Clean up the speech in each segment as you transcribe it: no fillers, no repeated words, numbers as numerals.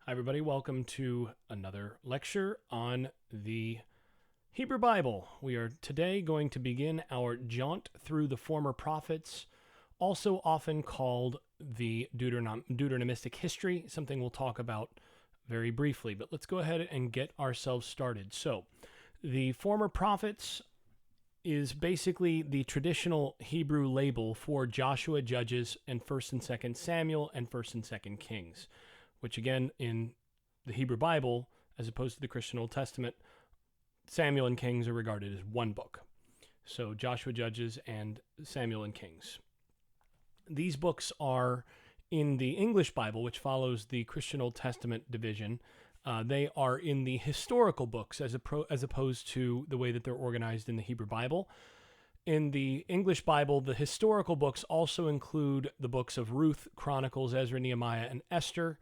Hi, everybody. Welcome to another lecture on the Hebrew Bible. We are today going to begin our jaunt through the former prophets, also often called the Deuteronomistic history, something we'll talk about very briefly. But let's go ahead and get ourselves started. So, the former prophets is basically the traditional Hebrew label for Joshua, Judges, and 1st and 2nd Samuel and 1st and 2nd Kings, which again, in the Hebrew Bible, as opposed to the Christian Old Testament, Samuel and Kings are regarded as one book. So Joshua, Judges, and Samuel and Kings. These books are in the English Bible, which follows the Christian Old Testament division. They are in the historical books as opposed to the way that they're organized in the Hebrew Bible. In the English Bible, the historical books also include the books of Ruth, Chronicles, Ezra, Nehemiah, and Esther,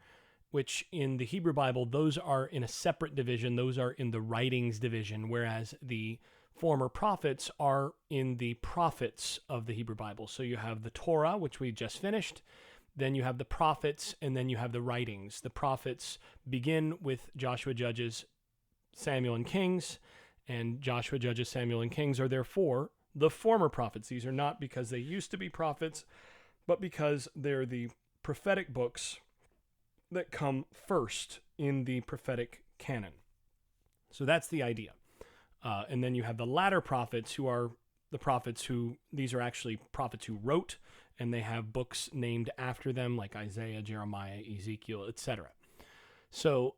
which in the Hebrew Bible, those are in a separate division. Those are in the writings division, whereas the former prophets are in the prophets of the Hebrew Bible. So you have the Torah, which we just finished. Then you have the prophets, and then you have the writings. The prophets begin with Joshua, Judges, Samuel, and Kings, and Joshua, Judges, Samuel, and Kings are therefore the former prophets. These are not because they used to be prophets, but because they're the prophetic books that come first in the prophetic canon. So that's the idea. And then you have the latter prophets, who are the prophets who, these are actually prophets who wrote, and they have books named after them, like Isaiah, Jeremiah, Ezekiel, etc. So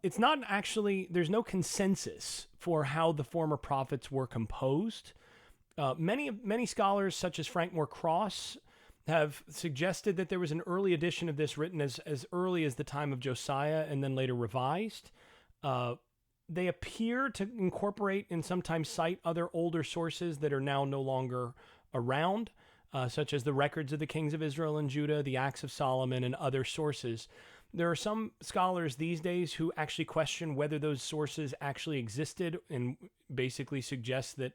it's not actually, there's no consensus for how the former prophets were composed. Many scholars, such as Frank Moore Cross, have suggested that there was an early edition of this written as early as the time of Josiah and then later revised. They appear to incorporate and sometimes cite other older sources that are now no longer around, such as the records of the kings of Israel and Judah, the Acts of Solomon, and other sources. There are some scholars these days who actually question whether those sources actually existed and basically suggest that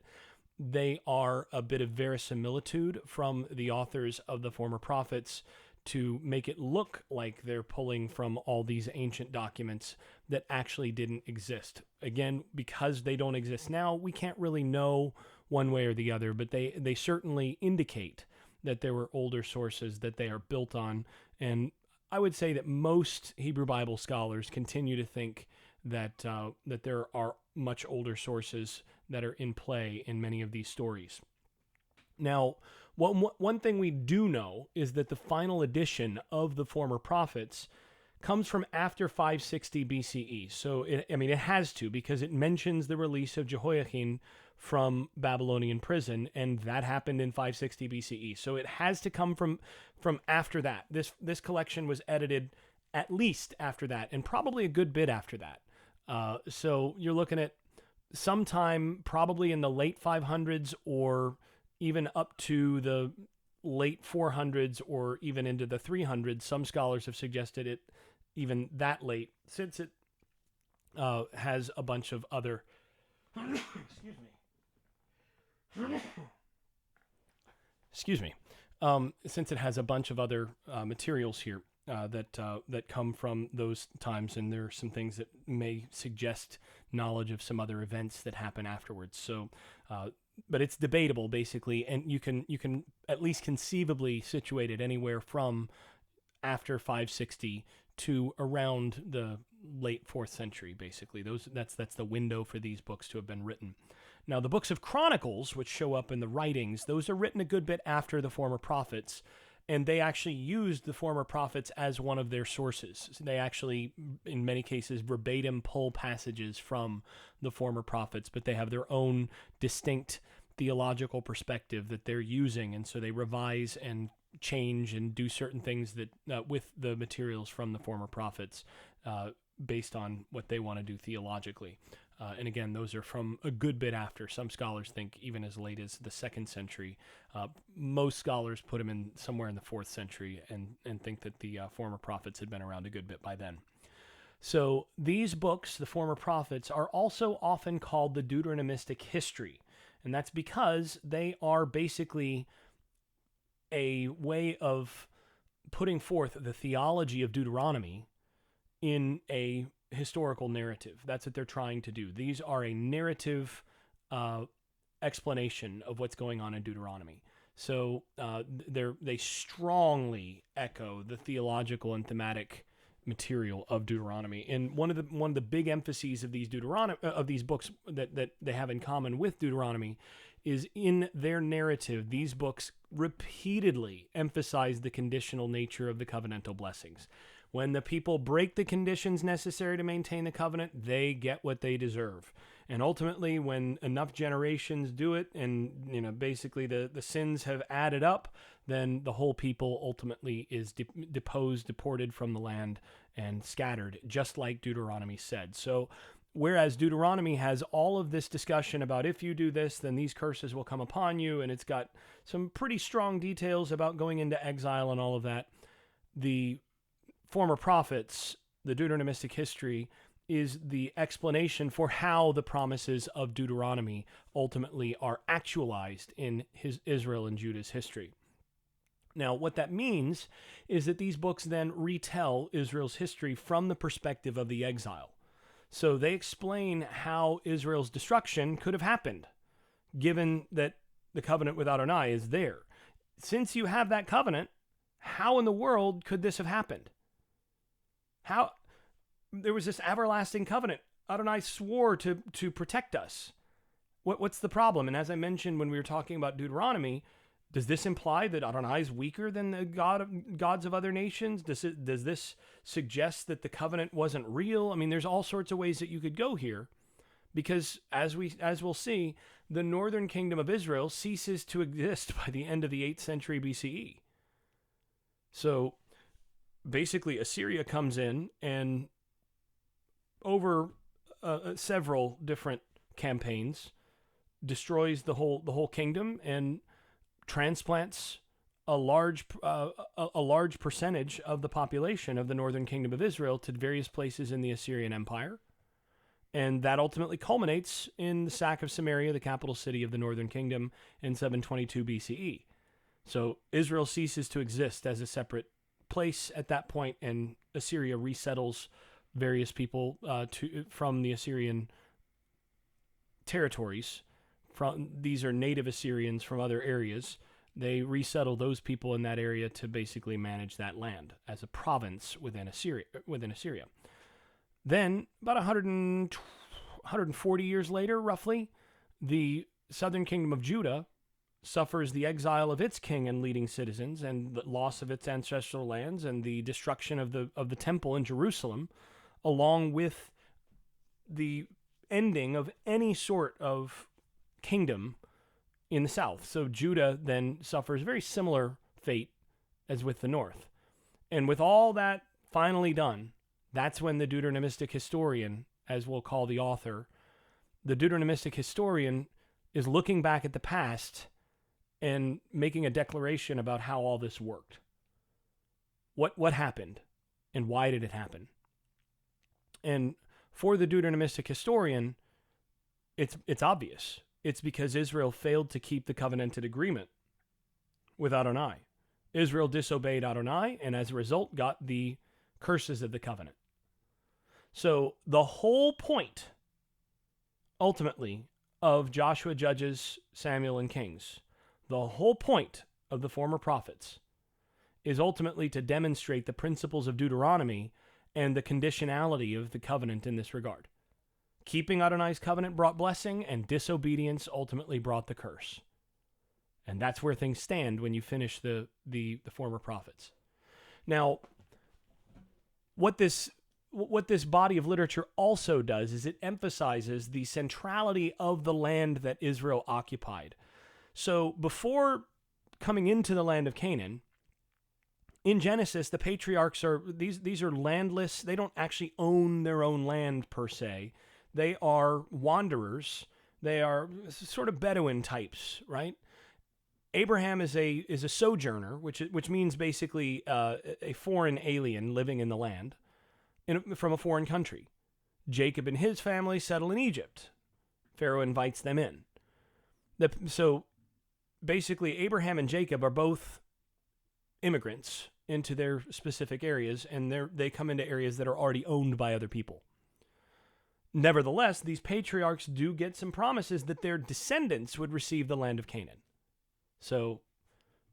they are a bit of verisimilitude from the authors of the former prophets to make it look like they're pulling from all these ancient documents that actually didn't exist. Again, because they don't exist now, we can't really know one way or the other, but they certainly indicate that there were older sources that they are built on. And I would say that most Hebrew Bible scholars continue to think that that there are much older sources that are in play in many of these stories. Now, one thing we do know is that the final edition of the former prophets comes from after 560 BCE. So, it has to, because it mentions the release of Jehoiachin from Babylonian prison, and that happened in 560 BCE. So it has to come from after that. This collection was edited at least after that, and probably a good bit after that. So you're looking at sometime probably in the late 500s or even up to the late 400s or even into the 300s. Some scholars have suggested it even that late, since it has a bunch of other excuse me since it has a bunch of other materials here that come from those times, and there are some things that may suggest knowledge of some other events that happen afterwards. So, but it's debatable basically, and you can at least conceivably situate it anywhere from after 560 to around the late 4th century. Basically, that's the window for these books to have been written. Now, the books of Chronicles, which show up in the writings, those are written a good bit after the former prophets. And they actually used the former prophets as one of their sources. So they actually, in many cases, verbatim pull passages from the former prophets, but they have their own distinct theological perspective that they're using. And so they revise and change and do certain things that with the materials from the former prophets based on what they want to do theologically. And again, those are from a good bit after. Some scholars think even as late as the 2nd century. Most scholars put them in somewhere in the 4th century and think that the former prophets had been around a good bit by then. So these books, the former prophets, are also often called the Deuteronomistic history. And that's because they are basically a way of putting forth the theology of Deuteronomy in a historical narrative. That's what they're trying to do. These are a narrative explanation of what's going on in Deuteronomy. So they strongly echo the theological and thematic material of Deuteronomy. And one of the big emphases of these books that they have in common with Deuteronomy is in their narrative. These books repeatedly emphasize the conditional nature of the covenantal blessings. When the people break the conditions necessary to maintain the covenant, they get what they deserve. And ultimately, when enough generations do it, and basically the sins have added up, then the whole people ultimately is deposed, deported from the land, and scattered, just like Deuteronomy said. So, whereas Deuteronomy has all of this discussion about if you do this, then these curses will come upon you, and it's got some pretty strong details about going into exile and all of that, the former prophets, the Deuteronomistic history, is the explanation for how the promises of Deuteronomy ultimately are actualized in Israel and Judah's history. Now, what that means is that these books then retell Israel's history from the perspective of the exile. So they explain how Israel's destruction could have happened, given that the covenant with Adonai is there. Since you have that covenant, how in the world could this have happened? How? There was this everlasting covenant. Adonai swore to protect us. What's the problem? And as I mentioned when we were talking about Deuteronomy, does this imply that Adonai is weaker than the gods of other nations? Does this suggest that the covenant wasn't real? I mean, there's all sorts of ways that you could go here, because as we'll see, the northern kingdom of Israel ceases to exist by the end of the 8th century BCE. So basically, Assyria comes in and over several different campaigns destroys the whole kingdom and transplants a large percentage of the population of the northern kingdom of Israel to various places in the Assyrian Empire. And that ultimately culminates in the sack of Samaria, the capital city of the northern kingdom, in 722 BCE. So Israel ceases to exist as a separate place at that point, and Assyria resettles various people from the Assyrian territories. These are native Assyrians from other areas. They resettle those people in that area to basically manage that land as a province within Assyria. Then, about 140 years later, roughly, the southern kingdom of Judah suffers the exile of its king and leading citizens, and the loss of its ancestral lands, and the destruction of the temple in Jerusalem, along with the ending of any sort of kingdom in the south. So Judah then suffers a very similar fate as with the north. And with all that finally done, that's when the Deuteronomistic historian, as we'll call the author, the Deuteronomistic historian is looking back at the past and making a declaration about how all this worked. What happened, and why did it happen? And for the Deuteronomistic historian, it's obvious. It's because Israel failed to keep the covenanted agreement with Adonai. Israel disobeyed Adonai, and as a result got the curses of the covenant. So the whole point, ultimately, of Joshua, Judges, Samuel, and Kings, the whole point of the former prophets, is ultimately to demonstrate the principles of Deuteronomy and the conditionality of the covenant in this regard. Keeping Adonai's covenant brought blessing, and disobedience ultimately brought the curse. And that's where things stand when you finish the former prophets. Now, what this body of literature also does is it emphasizes the centrality of the land that Israel occupied. So before coming into the land of Canaan, in Genesis, the patriarchs these are landless. They don't actually own their own land per se. They are wanderers. They are sort of Bedouin types, right? Abraham is a sojourner, which means basically a foreign alien living in the land from a foreign country. Jacob and his family settle in Egypt. Pharaoh invites them in. So basically, Abraham and Jacob are both immigrants into their specific areas, and they come into areas that are already owned by other people. Nevertheless, these patriarchs do get some promises that their descendants would receive the land of Canaan. So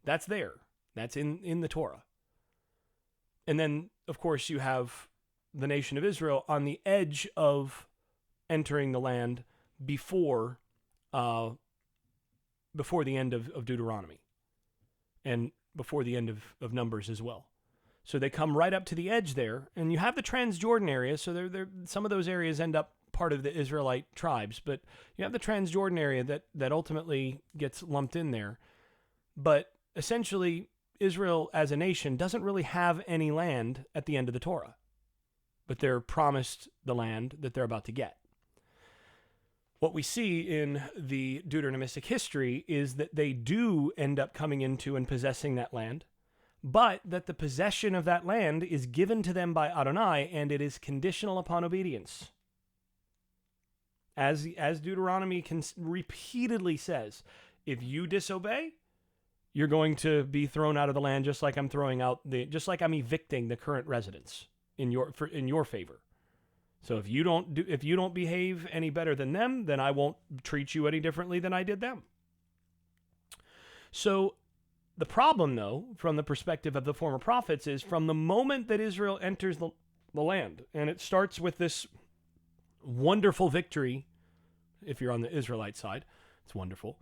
that's there. That's in the Torah. And then, of course, you have the nation of Israel on the edge of entering the land before the end of Deuteronomy and before the end of Numbers as well. So they come right up to the edge there, and you have the Transjordan area. So some of those areas end up part of the Israelite tribes, but you have the Transjordan area that ultimately gets lumped in there. But essentially, Israel as a nation doesn't really have any land at the end of the Torah, but they're promised the land that they're about to get. What we see in the Deuteronomistic history is that they do end up coming into and possessing that land, but that the possession of that land is given to them by Adonai, and it is conditional upon obedience. As Deuteronomy repeatedly says, if you disobey, you're going to be thrown out of the land, just like I'm evicting the current residents in your favor. So if you don't behave any better than them, then I won't treat you any differently than I did them. So the problem, though, from the perspective of the former prophets, is from the moment that Israel enters the land, and it starts with this wonderful victory, if you're on the Israelite side, it's wonderful,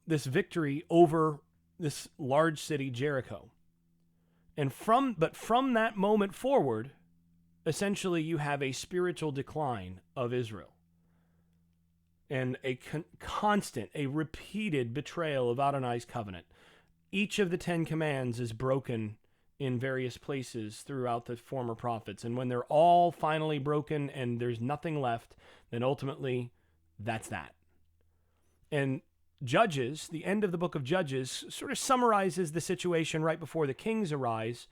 this victory over this large city, Jericho. And from that moment forward, essentially you have a spiritual decline of Israel and a constant, a repeated betrayal of Adonai's covenant. Each of the 10 commands is broken in various places throughout the former prophets. And when they're all finally broken and there's nothing left, then ultimately that's that. And Judges, the end of the book of Judges, sort of summarizes the situation right before the kings arise.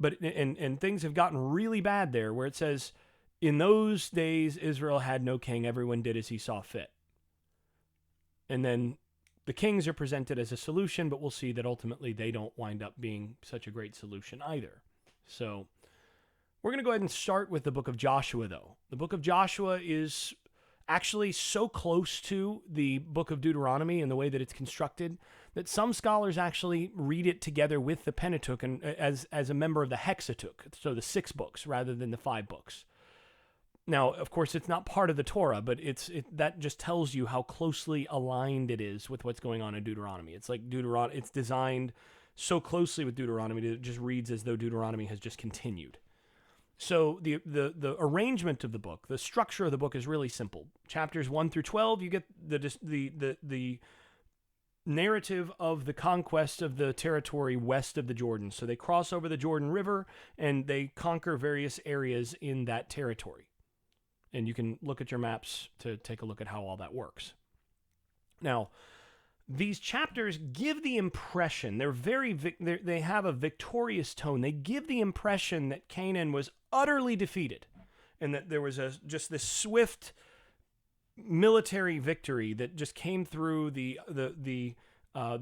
But and things have gotten really bad there, where it says, in those days Israel had no king, everyone did as he saw fit. And then the kings are presented as a solution, but we'll see that ultimately they don't wind up being such a great solution either. So we're going to go ahead and start with the book of Joshua, though. The book of Joshua is actually so close to the book of Deuteronomy in the way that it's constructed that some scholars actually read it together with the Pentateuch and as a member of the Hexateuch, so the 6 books rather than the 5 books. Now, of course, it's not part of the Torah, but that just tells you how closely aligned it is with what's going on in Deuteronomy. It's like it's designed so closely with Deuteronomy that it just reads as though Deuteronomy has just continued. So the arrangement of the book, the structure of the book is really simple. Chapters 1 through 12, you get the narrative of the conquest of the territory west of the Jordan. So they cross over the Jordan River and they conquer various areas in that territory. And you can look at your maps to take a look at how all that works. Now, these chapters give the impression, they have a victorious tone. They give the impression that Canaan was utterly defeated and that there was just this swift military victory that just came through the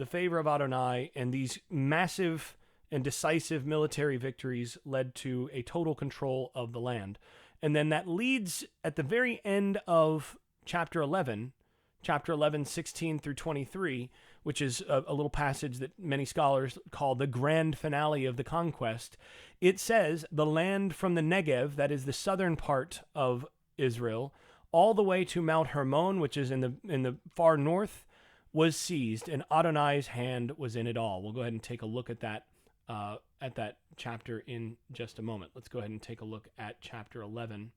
favor of Adonai, and these massive and decisive military victories led to a total control of the land. And then that leads at the very end of chapter 11, 16 through 23, which is a little passage that many scholars call the grand finale of the conquest. It says the land from the Negev, that is the southern part of Israel, all the way to Mount Hermon, which is in the far north, was seized, and Adonai's hand was in it all. We'll go ahead and take a look at that chapter in just a moment. Let's go ahead and take a look at chapter 11.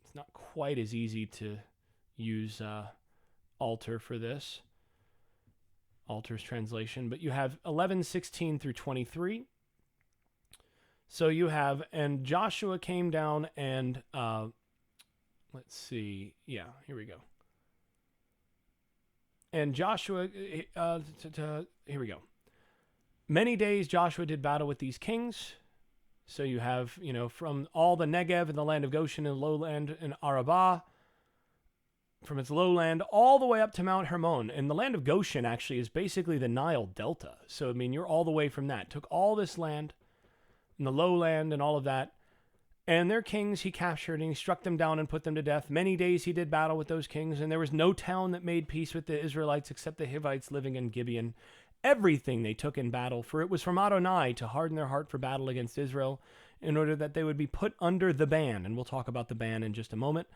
It's not quite as easy to use Alter for this, Alter's translation, but you have 11:16 through 23. So you have, and Joshua came down and, let's see, yeah, here we go. And Joshua, here we go. Many days Joshua did battle with these kings. So you have, from all the Negev and the land of Goshen and lowland and Arabah, from its lowland all the way up to Mount Hermon. And the land of Goshen actually is basically the Nile Delta. So, I mean, you're all the way from that. Took all this land and the lowland and all of that. And their kings he captured, and he struck them down and put them to death. Many days he did battle with those kings, and there was no town that made peace with the Israelites except the Hivites living in Gibeon. Everything they took in battle, for it was from Adonai to harden their heart for battle against Israel, in order that they would be put under the ban, and we'll talk about the ban in just a moment,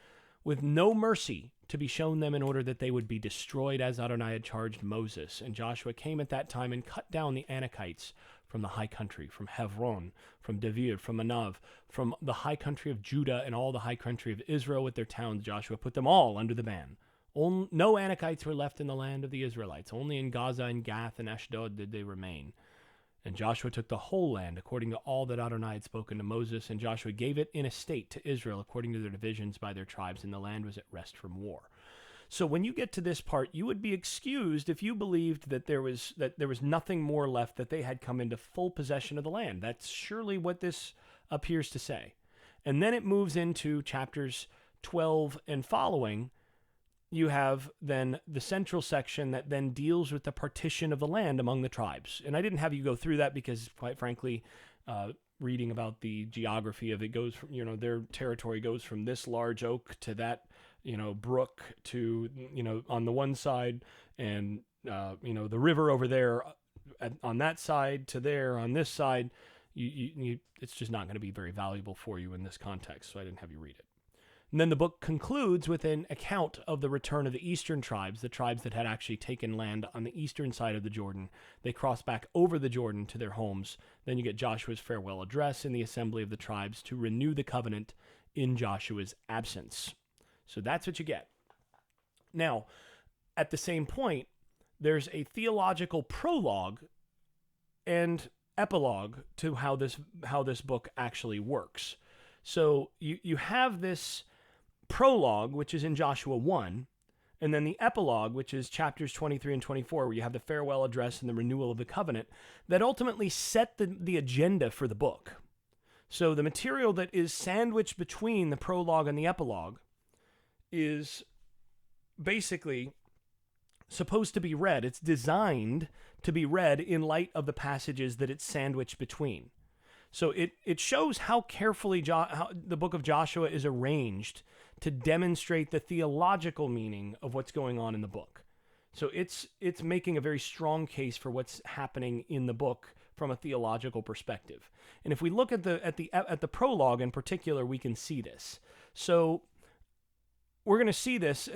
with no mercy to be shown them, in order that they would be destroyed as Adonai had charged Moses. And Joshua came at that time and cut down the Anakites from the high country, from Hebron, from Devir, from Anav, from the high country of Judah and all the high country of Israel with their towns. Joshua put them all under the ban. No Anakites were left in the land of the Israelites. Only in Gaza and Gath and Ashdod did they remain. And Joshua took the whole land according to all that Adonai had spoken to Moses, and Joshua gave it in estate to Israel according to their divisions by their tribes, and the land was at rest from war. So when you get to this part, you would be excused if you believed that there was nothing more left, that they had come into full possession of the land. That's surely what this appears to say. And then it moves into chapters 12 and following. You have then the central section that then deals with the partition of the land among the tribes. And I didn't have you go through that because, quite frankly, reading about the geography of it goes from, their territory goes from this large oak to that, brook to, on the one side, and, the river over there on that side to there on this side. It's just not going to be very valuable for you in this context, so I didn't have you read it. And then the book concludes with an account of the return of the eastern tribes, the tribes that had actually taken land on the eastern side of the Jordan. They crossed back over the Jordan to their homes. Then you get Joshua's farewell address in the assembly of the tribes to renew the covenant in Joshua's absence. So that's what you get. Now, at the same point, there's a theological prologue and epilogue to how this book actually works. So you have this prologue, which is in Joshua 1, and then the epilogue, which is chapters 23 and 24, where you have the farewell address and the renewal of the covenant, that ultimately set the agenda for the book. So the material that is sandwiched between the prologue and the epilogue is basically supposed to be read. It's designed to be read in light of the passages that it's sandwiched between. So it shows how carefully how the book of Joshua is arranged to demonstrate the theological meaning of what's going on in the book. So it's making a very strong case for what's happening in the book from a theological perspective. And if we look at the prologue in particular, we can see this. So we're going to see this.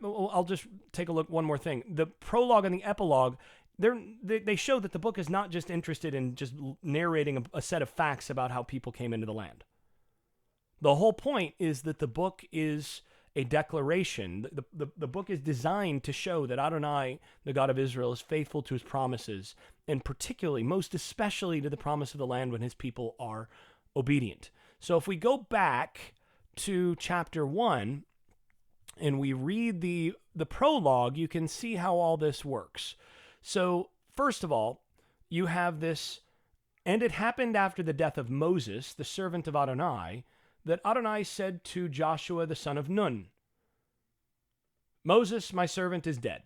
I'll just take a look. One more thing. The prologue and the epilogue, they show that the book is not just interested in just narrating a set of facts about how people came into the land. The whole point is that the book is a declaration. The book is designed to show that Adonai, the God of Israel, is faithful to his promises, and particularly, most especially, to the promise of the land when his people are obedient. So if we go back to chapter 1 and we read the prologue, you can see how all this works. So, first of all, you have this, and it happened after the death of Moses, the servant of Adonai, that Adonai said to Joshua the son of Nun, "Moses, my servant, is dead.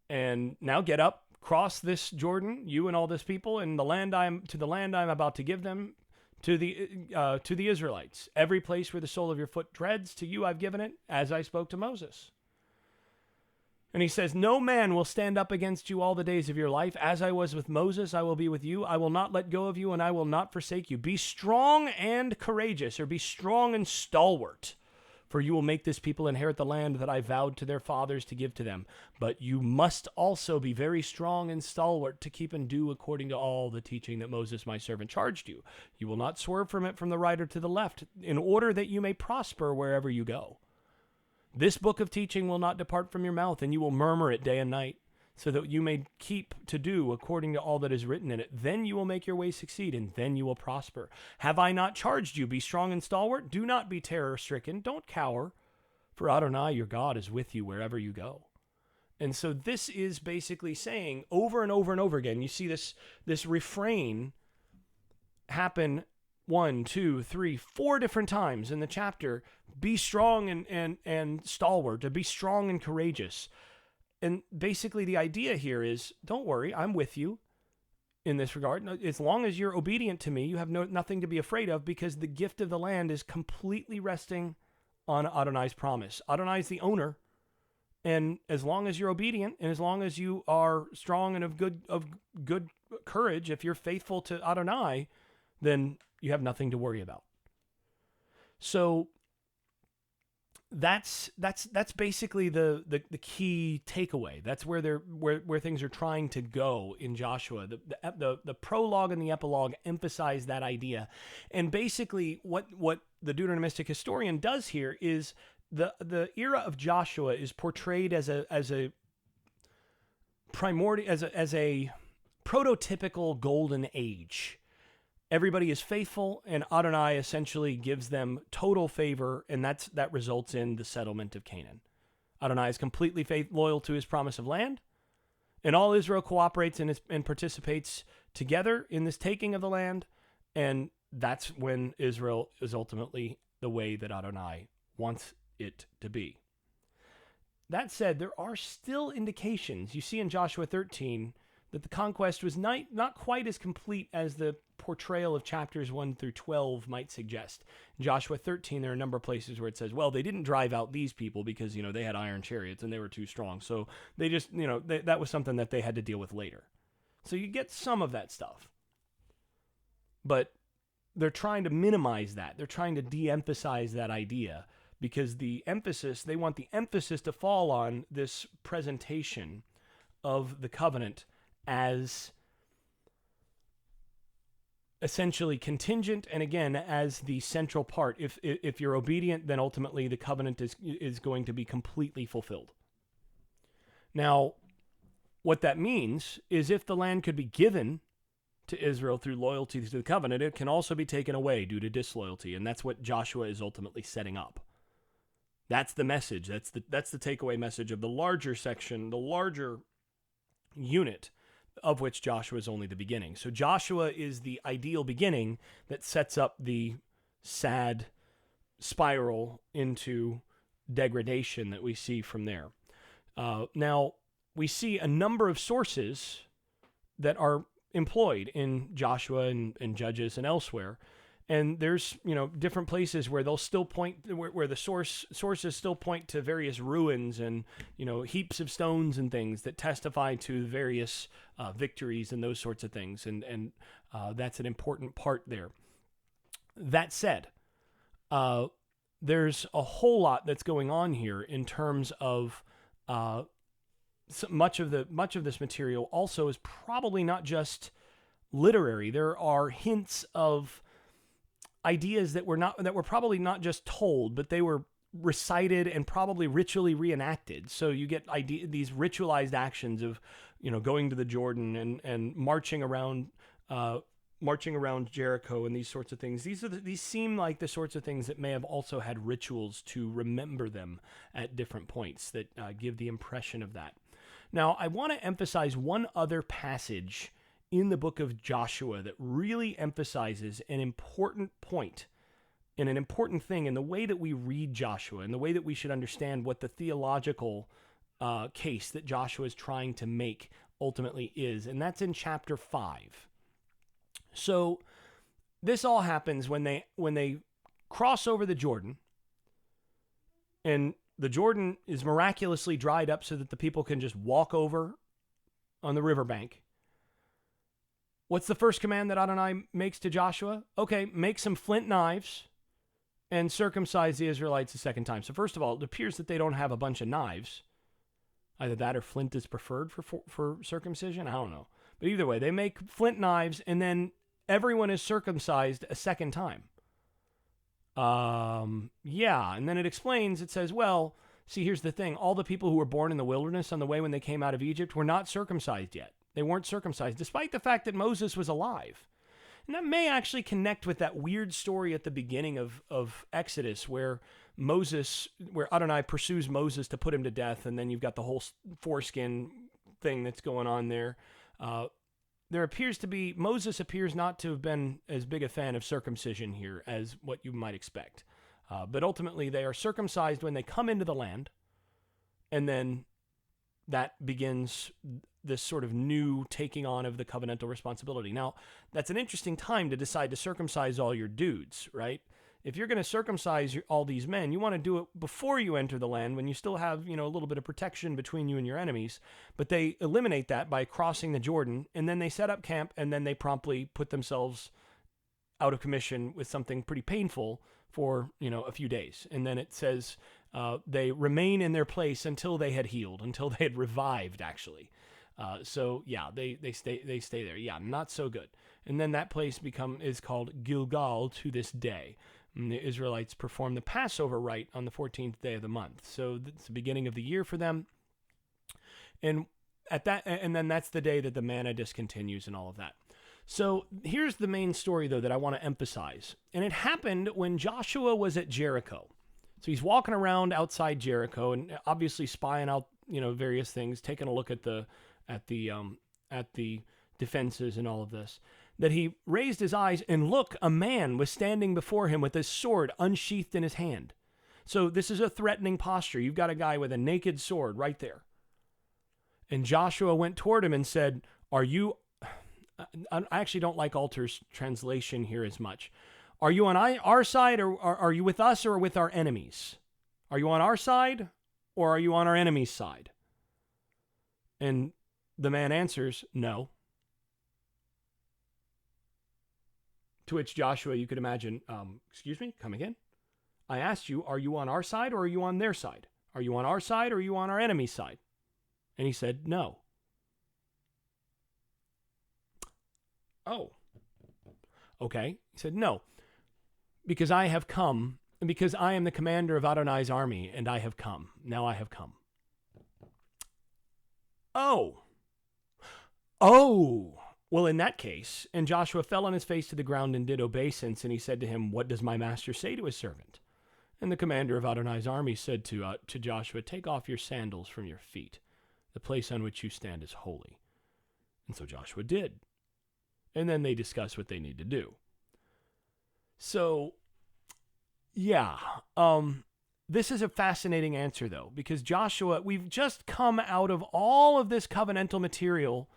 And now get up, cross this Jordan, you and all this people, and the land I'm about to give them to the Israelites. Every place where the sole of your foot treads, to you I've given it, as I spoke to Moses." And he says, "No man will stand up against you all the days of your life. As I was with Moses, I will be with you. I will not let go of you, and I will not forsake you. Be strong and courageous," or be strong and stalwart, "for you will make this people inherit the land that I vowed to their fathers to give to them. But you must also be very strong and stalwart to keep and do according to all the teaching that Moses, my servant, charged you. You will not swerve from it from the right or to the left, in order that you may prosper wherever you go. This book of teaching will not depart from your mouth, and you will murmur it day and night, so that you may keep to do according to all that is written in it. Then you will make your way succeed, and then you will prosper. Have I not charged you? Be strong and stalwart. Do not be terror-stricken. Don't cower, for Adonai, your God, is with you wherever you go." And so this is basically saying over and over and over again, you see this refrain happen one, two, three, four different times in the chapter, be strong and stalwart, to be strong and courageous. And basically the idea here is, don't worry, I'm with you in this regard. As long as you're obedient to me, you have nothing to be afraid of, because the gift of the land is completely resting on Adonai's promise. Adonai's the owner. And as long as you're obedient, and as long as you are strong and of good courage, if you're faithful to Adonai, then you have nothing to worry about. So that's basically the key takeaway. That's where things are trying to go in Joshua. The prologue and the epilogue emphasize that idea, and basically what the Deuteronomistic historian does here is the era of Joshua is portrayed as a prototypical golden age. Everybody is faithful, and Adonai essentially gives them total favor, and that results in the settlement of Canaan. Adonai is completely loyal to his promise of land, and all Israel cooperates and participates together in this taking of the land, and that's when Israel is ultimately the way that Adonai wants it to be. That said, there are still indications. You see in Joshua 13 that the conquest was not quite as complete as the portrayal of chapters 1 through 12 might suggest. In Joshua 13, there are a number of places where it says, well, they didn't drive out these people because, they had iron chariots and they were too strong. So they just, that was something that they had to deal with later. So you get some of that stuff. But they're trying to minimize that. They're trying to de-emphasize that idea, because they want the emphasis to fall on this presentation of the covenant as essentially contingent, and again, as the central part. If you're obedient, then ultimately the covenant is going to be completely fulfilled. Now, what that means is if the land could be given to Israel through loyalty to the covenant, it can also be taken away due to disloyalty, and that's what Joshua is ultimately setting up. That's the message. That's the takeaway message of the larger section, the larger unit, of which Joshua is only the beginning. So Joshua is the ideal beginning that sets up the sad spiral into degradation that we see from there. Now, we see a number of sources that are employed in Joshua and Judges and elsewhere. And there's, different places where they'll still point, where the sources still point to various ruins and, heaps of stones and things that testify to various victories and those sorts of things. And that's an important part there. That said, there's a whole lot that's going on here in terms of so much of this material also is probably not just literary. There are hints of ideas that were probably not just told, but they were recited and probably ritually reenacted. So you get these ritualized actions of, going to the Jordan and marching around Jericho and these sorts of things. These seem like the sorts of things that may have also had rituals to remember them at different points that give the impression of that. Now, I want to emphasize one other passage in the book of Joshua that really emphasizes an important point and an important thing in the way that we read Joshua and the way that we should understand what the theological case that Joshua is trying to make ultimately is, and that's in chapter 5. So this all happens when they cross over the Jordan, and the Jordan is miraculously dried up so that the people can just walk over on the riverbank. What's the first command that Adonai makes to Joshua? Okay, make some flint knives and circumcise the Israelites a second time. So first of all, it appears that they don't have a bunch of knives. Either that or flint is preferred for circumcision. I don't know. But either way, they make flint knives, and then everyone is circumcised a second time. And then it says, well, see, here's the thing. All the people who were born in the wilderness on the way when they came out of Egypt were not circumcised yet. They weren't circumcised, despite the fact that Moses was alive. And that may actually connect with that weird story at the beginning of Exodus where Adonai pursues Moses to put him to death, and then you've got the whole foreskin thing that's going on there. Moses appears not to have been as big a fan of circumcision here as what you might expect. But ultimately, they are circumcised when they come into the land, and then that begins this sort of new taking on of the covenantal responsibility. Now, that's an interesting time to decide to circumcise all your dudes, right? If you're going to circumcise all these men, you want to do it before you enter the land when you still have, a little bit of protection between you and your enemies. But they eliminate that by crossing the Jordan, and then they set up camp, and then they promptly put themselves out of commission with something pretty painful for, a few days. And then it says they remain in their place until they had healed, until they had revived, actually. They stay there. Yeah, not so good. And then that place is called Gilgal to this day. And the Israelites perform the Passover rite on the 14th day of the month. So it's the beginning of the year for them. And then that's the day that the manna discontinues and all of that. So here's the main story, though, that I want to emphasize. And it happened when Joshua was at Jericho. So he's walking around outside Jericho and obviously spying out, various things, taking a look at the defenses and all of this. That he raised his eyes, and look, a man was standing before him with his sword unsheathed in his hand. So this is a threatening posture. You've got a guy with a naked sword right there. And Joshua went toward him and said, I actually don't like Alter's translation here as much. Are you on our side, or are you with us or with our enemies? Are you on our side, or are you on our enemy's side? And the man answers, no. To which Joshua, you could imagine, excuse me, come again? I asked you, are you on our side or are you on their side? Are you on our side or are you on our enemy's side? And he said, no. Oh, okay. He said, no, because I have come, and because I am the commander of Adonai's army, and I have come. Now I have come. Oh. Well, in that case, and Joshua fell on his face to the ground and did obeisance, and he said to him, what does my master say to his servant? And the commander of Adonai's army said to Joshua, take off your sandals from your feet. The place on which you stand is holy. And so Joshua did. And then they discussed what they need to do. So, yeah, this is a fascinating answer, though, because Joshua, we've just come out of all of this covenantal material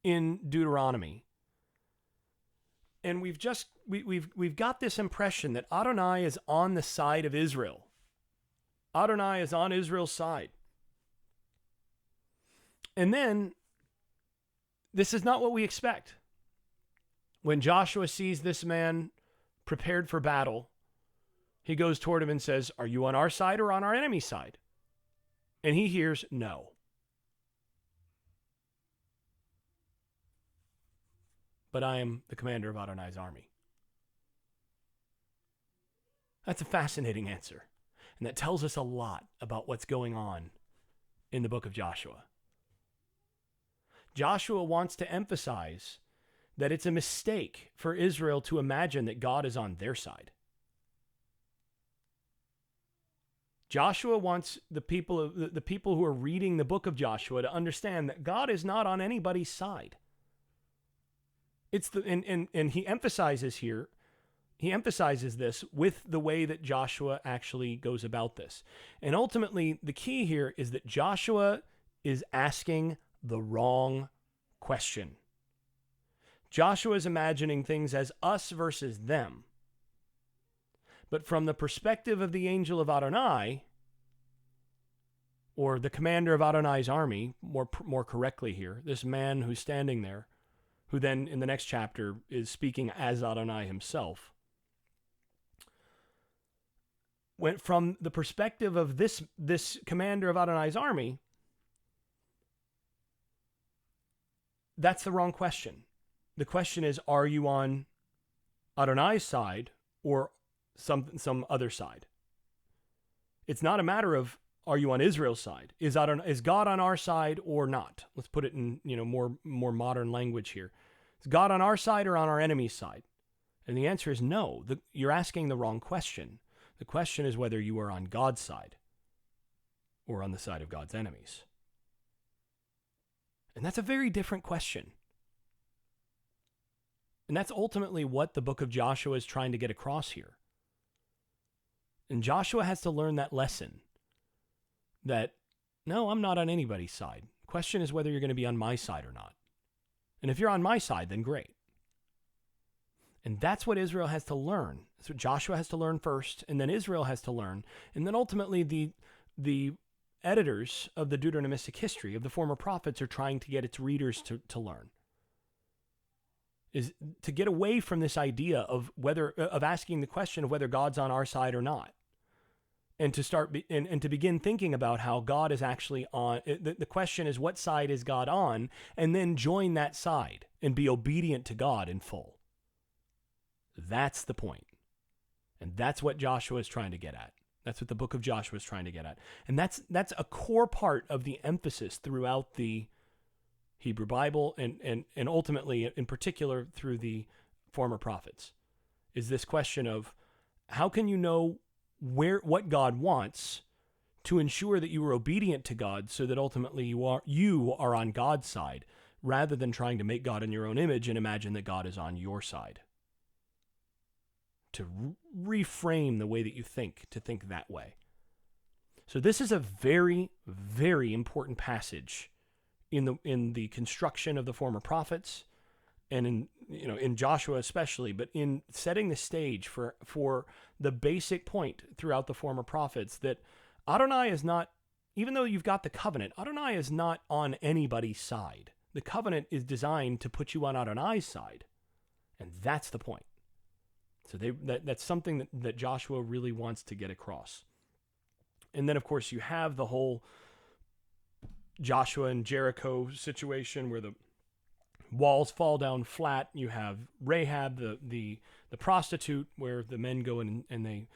in Deuteronomy. And we've got this impression that Adonai is on the side of Israel. Adonai is on Israel's side. And then this is not what we expect. When Joshua sees this man prepared for battle, he goes toward him and says, are you on our side or on our enemy's side? And he hears no. But I am the commander of Adonai's army. That's a fascinating answer. And that tells us a lot about what's going on in the book of Joshua. Joshua wants to emphasize that it's a mistake for Israel to imagine that God is on their side. Joshua wants the people who are reading the book of Joshua to understand that God is not on anybody's side. And he emphasizes this with the way that Joshua actually goes about this. And ultimately, the key here is that Joshua is asking the wrong question. Joshua is imagining things as us versus them. But from the perspective of the angel of Adonai, or the commander of Adonai's army, more correctly here, this man who's standing there, who then in the next chapter is speaking as Adonai himself. Went from the perspective of this commander of Adonai's army, that's the wrong question. The question is, are you on Adonai's side or some other side? It's not a matter of, are you on Israel's side? Is God on our side or not? Let's put it in more modern language here. Is God on our side or on our enemy's side? And the answer is no. You're asking the wrong question. The question is whether you are on God's side or on the side of God's enemies. And that's a very different question. And that's ultimately what the book of Joshua is trying to get across here. And Joshua has to learn that lesson that, no, I'm not on anybody's side. The question is whether you're going to be on my side or not. And if you're on my side, then great. And that's what Israel has to learn. That's what Joshua has to learn first, and then Israel has to learn. And then ultimately the editors of the Deuteronomistic history, of the former prophets, are trying to get its readers to learn. Is to get away from this idea of asking the question of whether God's on our side or not. And to start and to begin thinking about how God is actually on. The question is, what side is God on? And then join that side and be obedient to God in full. That's the point. And that's what Joshua is trying to get at. That's what the book of Joshua is trying to get at. And that's a core part of the emphasis throughout the Hebrew Bible and ultimately, in particular, through the former prophets, is this question of how can you know what God wants to ensure that you are obedient to God so that ultimately you are on God's side, rather than trying to make God in your own image and imagine that God is on your side. To reframe the way that you think, to think that way. So this is a very, very important passage in the construction of the former prophets, and in Joshua especially, but in setting the stage for the basic point throughout the former prophets that Adonai is not, even though you've got the covenant, Adonai is not on anybody's side. The covenant is designed to put you on Adonai's side, and that's the point. So that's something that Joshua really wants to get across. And then, of course, you have the whole Joshua and Jericho situation where the walls fall down flat. You have Rahab, the prostitute, where the men go in and they,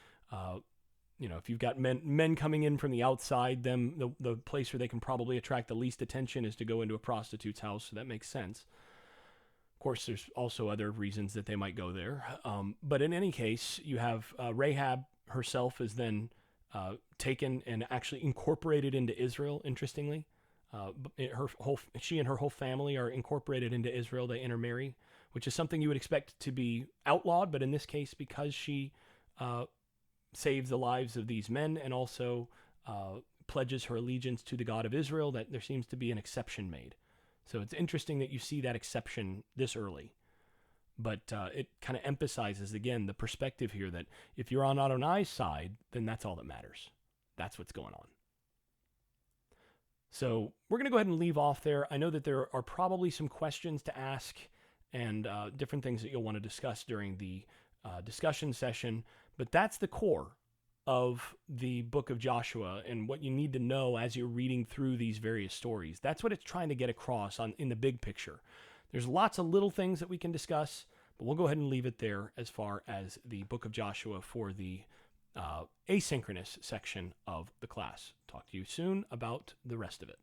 if you've got men coming in from the outside, the place where they can probably attract the least attention is to go into a prostitute's house. So that makes sense. Of course, there's also other reasons that they might go there. But in any case, you have Rahab herself is then taken and actually incorporated into Israel, interestingly. She and her whole family are incorporated into Israel. They intermarry, which is something you would expect to be outlawed. But in this case, because she saves the lives of these men and also pledges her allegiance to the God of Israel, that there seems to be an exception made. So it's interesting that you see that exception this early. But it kind of emphasizes, again, the perspective here that if you're on Adonai's side, then that's all that matters. That's what's going on. So we're going to go ahead and leave off there. I know that there are probably some questions to ask and different things that you'll want to discuss during the discussion session. But that's the core of the book of Joshua and what you need to know as you're reading through these various stories. That's what it's trying to get across in the big picture. There's lots of little things that we can discuss, but we'll go ahead and leave it there as far as the book of Joshua for the asynchronous section of the class. Talk to you soon about the rest of it.